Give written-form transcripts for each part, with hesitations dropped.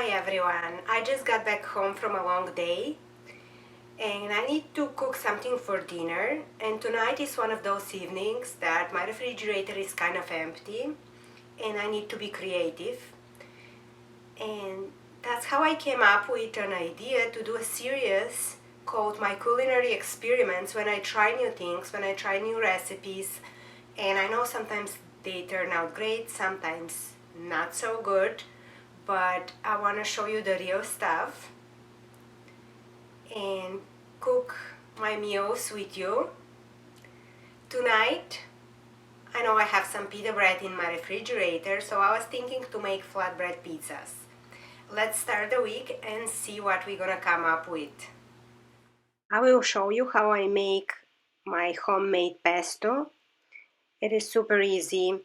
Hi everyone, I just got back home from a long day and I need to cook something for dinner, and tonight is one of those evenings that my refrigerator is kind of empty and I need to be creative, and that's how I came up with an idea to do a series called My Culinary Experiments, when I try new things, when I try new recipes. And I know sometimes they turn out great, sometimes not so good, but I want to show you the real stuff and cook my meals with you. Tonight, I know I have some pita bread in my refrigerator, so I was thinking to make flatbread pizzas. Let's start the week and see what we're gonna come up with. I will show you how I make my homemade pesto. It is super easy.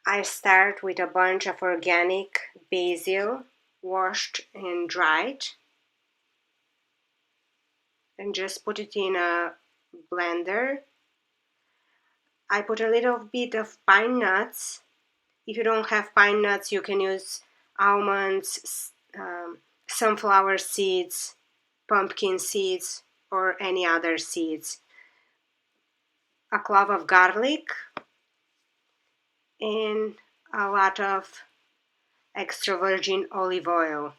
I start with a bunch of organic basil, washed and dried, and just put it in a blender. I put a little bit of pine nuts. If you don't have pine nuts, you can use almonds, sunflower seeds, pumpkin seeds, or any other seeds. A clove of garlic, and a lot of extra virgin olive oil.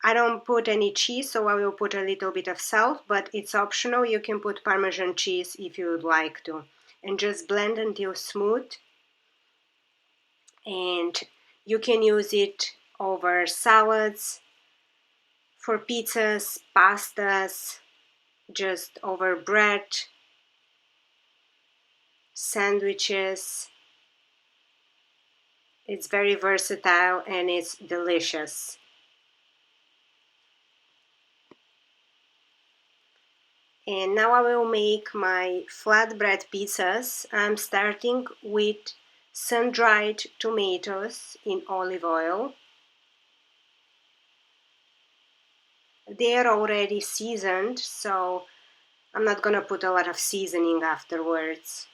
I don't put any cheese, so I will put a little bit of salt, but it's optional. You can put Parmesan cheese if you would like to. And just blend until smooth. And you can use it over salads, for pizzas, pastas, just over bread, sandwiches. It's very versatile and it's delicious. And now I will make my flatbread pizzas. I'm starting with sun-dried tomatoes in olive oil. They are already seasoned, so I'm not gonna put a lot of seasoning afterwards.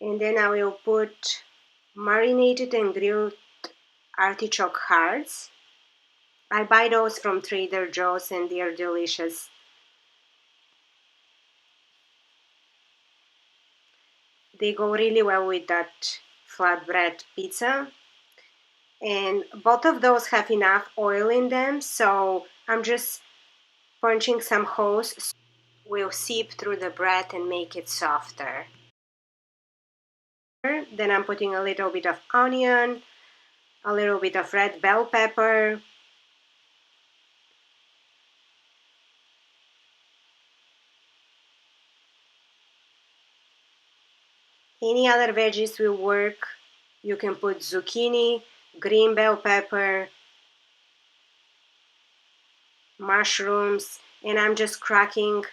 And then I will put marinated and grilled artichoke hearts. I buy those from Trader Joe's and they are delicious. They go really well with that flatbread pizza. And both of those have enough oil in them, so I'm just punching some holes so it will seep through the bread and make it softer. Then I'm putting a little bit of onion, a little bit of red bell pepper, any other veggies will work. You can put zucchini, green bell pepper, mushrooms, and I'm just cracking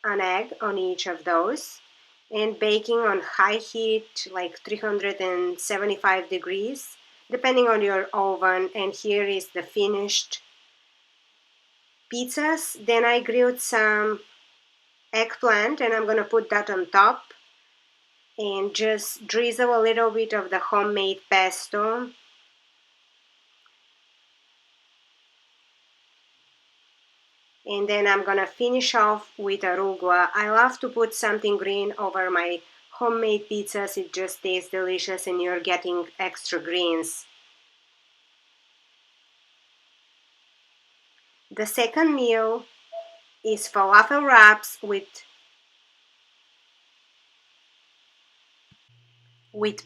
an egg on each of those and baking on high heat, like 375 degrees, depending on your oven. And here is the finished pizzas. Then I grilled some eggplant and I'm going to put that on top and just drizzle a little bit of the homemade pesto. And then I'm gonna finish off with arugula. I love to put something green over my homemade pizzas. It just tastes delicious and you're getting extra greens. The second meal is falafel wraps with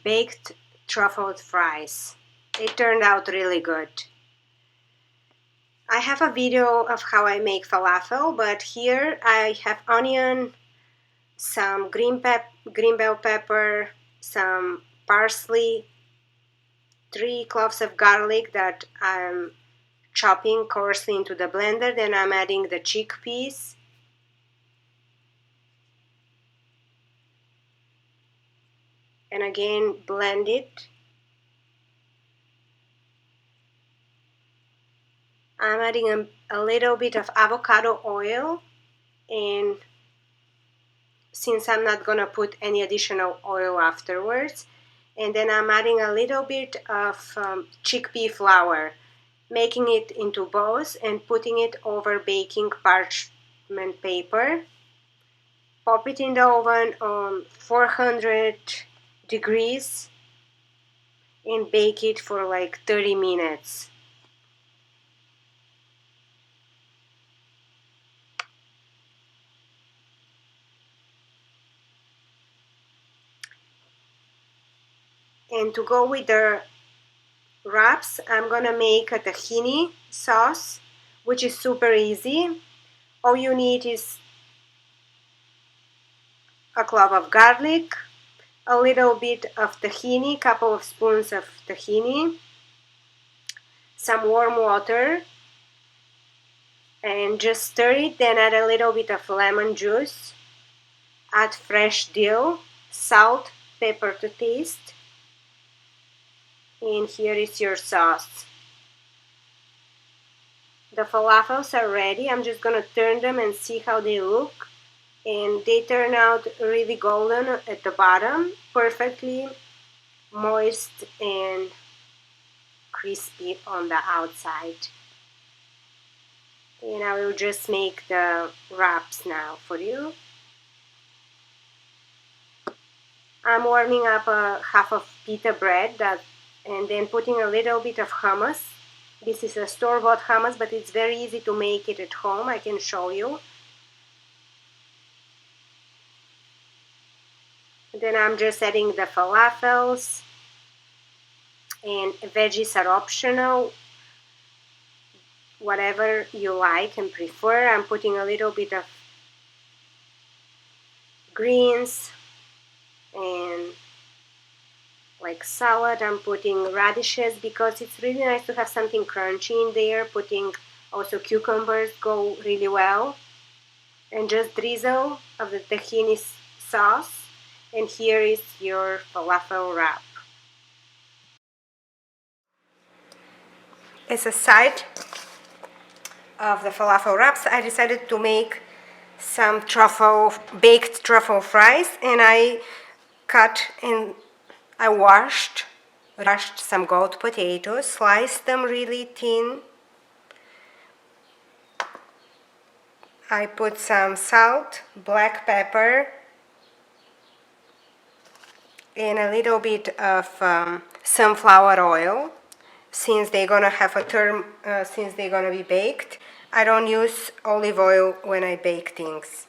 baked truffled fries. It turned out really good. I have a video of how I make falafel, but here I have onion, some green bell pepper, some parsley, 3 cloves of garlic that I'm chopping coarsely into the blender. Then I'm adding the chickpeas. And again, blend it. I'm adding a little bit of avocado oil and since I'm not gonna put any additional oil afterwards. And then I'm adding a little bit of chickpea flour, making it into balls and putting it over baking parchment paper. Pop it in the oven on 400 degrees and bake it for like 30 minutes. And to go with the wraps, I'm gonna make a tahini sauce, which is super easy. All you need is a clove of garlic, a little bit of tahini, couple of spoons of tahini, some warm water, and just stir it. Then add a little bit of lemon juice, add fresh dill, salt, pepper to taste, and here is your sauce. The falafels are ready. I'm just gonna turn them and see how they look. And they turn out really golden at the bottom, perfectly moist and crispy on the outside. And I will just make the wraps now for you. I'm warming up a half of pita bread and then putting a little bit of hummus. This is a store-bought hummus, but it's very easy to make it at home. I can show you. Then I'm just adding the falafels, and veggies are optional, whatever you like and prefer. I'm putting a little bit of greens and like salad. I'm putting radishes because it's really nice to have something crunchy in there. Putting also cucumbers go really well. And just drizzle of the tahini sauce. And here is your falafel wrap. As a side of the falafel wraps, I decided to make some baked truffle fries, and I cut and I washed some gold potatoes, sliced them really thin. I put some salt, black pepper, and a little bit of sunflower oil. Since they're gonna have a since they're gonna be baked, I don't use olive oil when I bake things,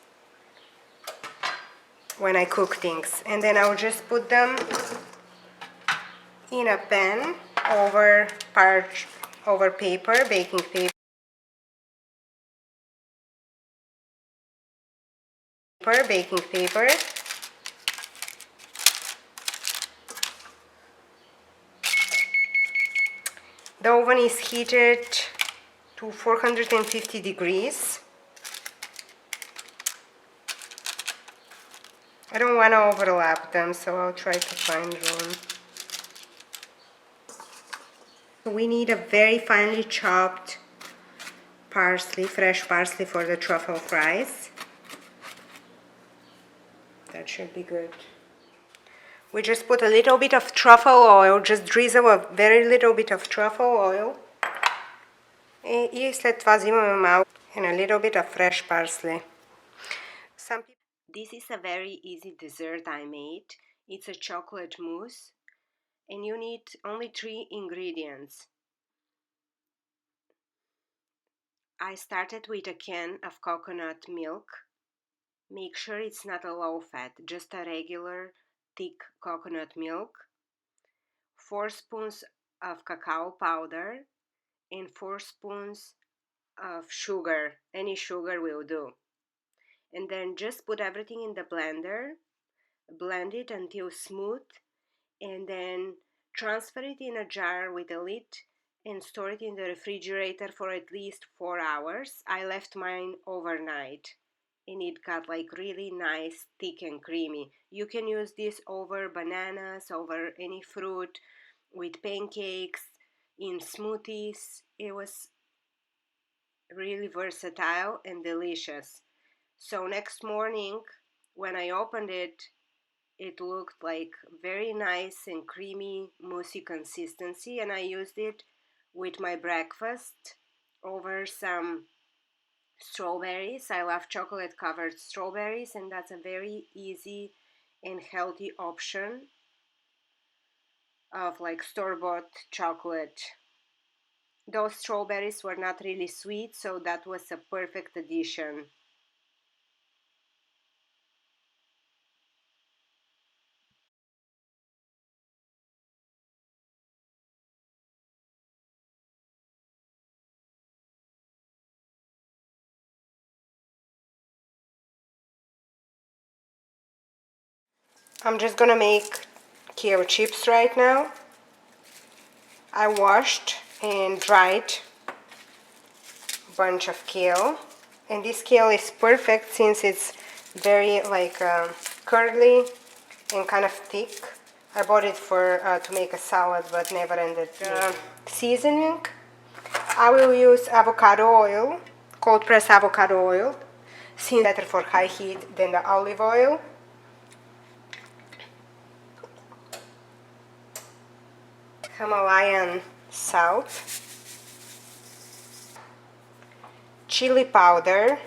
when I cook things. And then I'll just put them in a pan over paper, baking paper. The oven is heated to 450 degrees. I don't want to overlap them, so I'll try to find room. We need a very finely chopped parsley, fresh parsley for the truffle fries. That should be good. We just put a little bit of truffle oil, just drizzle a very little bit of truffle oil. И след това взимаме малко and a little bit of fresh parsley. This is a very easy dessert I made. It's a chocolate mousse, and you need only 3 ingredients. I started with a can of coconut milk. Make sure it's not a low fat, just a regular thick coconut milk. 4 spoons of cacao powder and 4 spoons of sugar. Any sugar will do. And then just put everything in the blender, blend it until smooth, and then transfer it in a jar with a lid and store it in the refrigerator for at least 4 hours. I left mine overnight and it got like really nice, thick and creamy. You can use this over bananas, over any fruit, with pancakes, in smoothies. It was really versatile and delicious. So next morning when I opened it, it looked like very nice and creamy, moussey consistency, and I used it with my breakfast over some strawberries. I love chocolate covered strawberries, and that's a very easy and healthy option of like store-bought chocolate. Those strawberries were not really sweet, so that was a perfect addition. I'm just gonna make kale chips right now. I washed and dried a bunch of kale, and this kale is perfect since it's very like curly and kind of thick. I bought it for to make a salad, but never ended seasoning. I will use avocado oil, cold pressed avocado oil, since it's better for high heat than the olive oil. Himalayan salt, chili powder,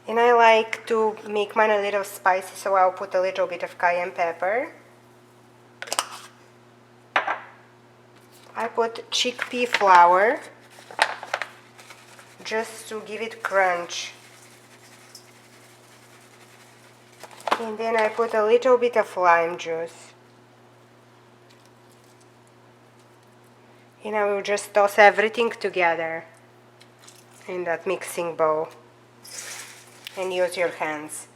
and I like to make mine a little spicy, so I'll put a little bit of cayenne pepper. I put chickpea flour just to give it crunch. And then I put a little bit of lime juice. And I will just toss everything together in that mixing bowl. And use your hands.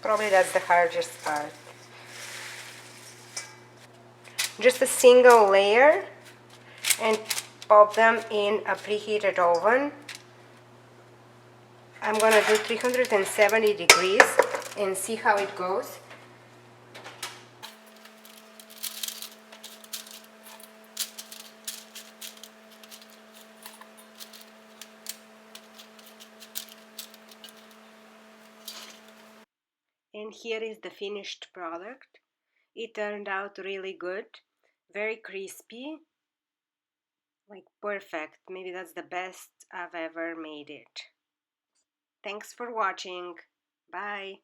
Probably that's the hardest part. Just a single layer and pop them in a preheated oven. I'm gonna do 370 degrees and see how it goes. And here is the finished product. It turned out really good, very crispy, like perfect. Maybe that's the best I've ever made it. Thanks for watching. Bye.